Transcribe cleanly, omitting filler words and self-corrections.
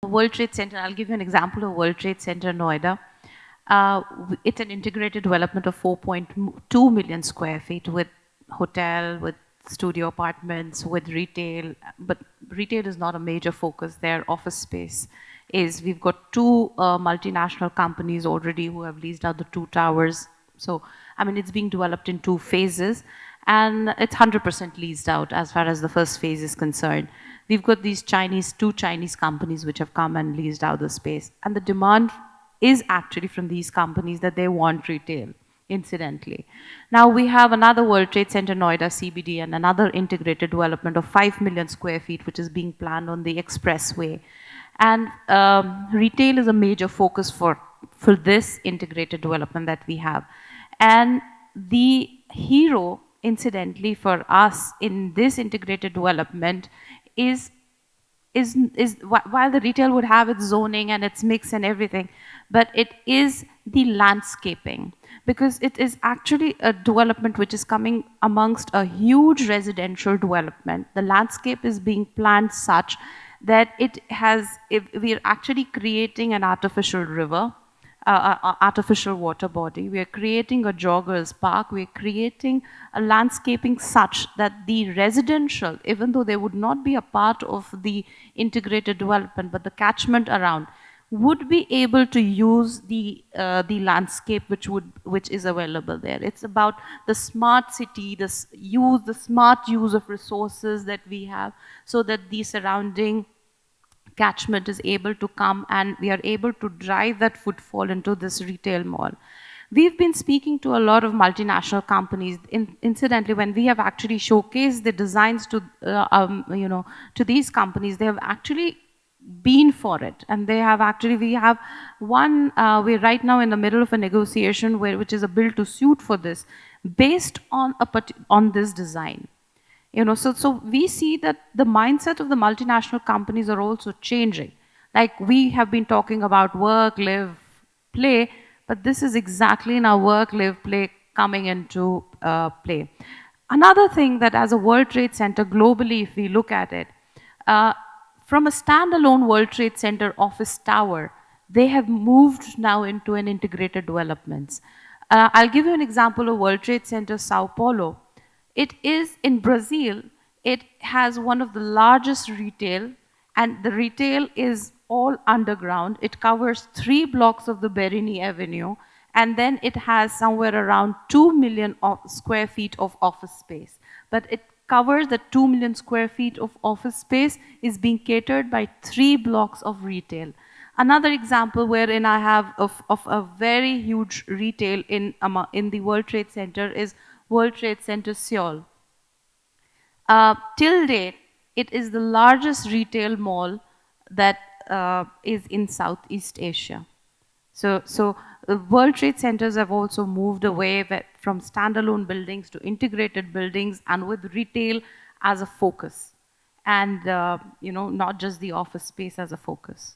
World Trade Center, I'll give you an example of World Trade Center Noida. It's an integrated development of 4.2 million square feet with hotel, with studio apartments, with retail. But retail is not a major focus there. Office space is. We've got two multinational companies already who have leased out the 2 towers. So, I mean, it's being developed in 2 phases. And it's 100% leased out as far as the first phase is concerned. We've got these two Chinese companies which have come and leased out the space. And the demand is actually from these companies that they want retail, incidentally. Now we have another World Trade Center Noida CBD and another integrated development of 5 million square feet which is being planned on the expressway. And retail is a major focus for this integrated development that we have. And the hero, incidentally, for us in this integrated development is while the retail would have its zoning and its mix and everything, but it is the landscaping, because it is actually a development which is coming amongst a huge residential development. The landscape is being planned such that we're actually creating an artificial river, artificial water body. We are creating a joggers park. We are creating a landscaping such that the residential, even though they would not be a part of the integrated development, but the catchment around would be able to use the landscape which is available there. It's about the smart city, the smart use of resources that we have, so that the surrounding catchment is able to come and we are able to drive that footfall into this retail mall. We've been speaking to a lot of multinational companies. Incidentally, when we have actually showcased the designs to to these companies, they have actually been for it, and they have actually, we have one, we're right now in the middle of a negotiation which is a build to suit for this, based on this design. So we see that the mindset of the multinational companies are also changing. Like, we have been talking about work, live, play, but this is exactly now work, live, play coming into play. Another thing, that as a World Trade Center globally, if we look at it, from a standalone World Trade Center office tower, they have moved now into an integrated developments. I'll give you an example of World Trade Center Sao Paulo. It is in Brazil. It has one of the largest retail, and the retail is all underground. It covers 3 blocks of the Berini Avenue, and then it has somewhere around 2 million square feet of office space. But it covers the 2 million square feet of office space is being catered by 3 blocks of retail. Another example wherein I have of a very huge retail in the World Trade Center is World Trade Center Seoul. Till date, it is the largest retail mall that is in Southeast Asia. So World Trade Centers have also moved away from standalone buildings to integrated buildings, and with retail as a focus, and not just the office space as a focus.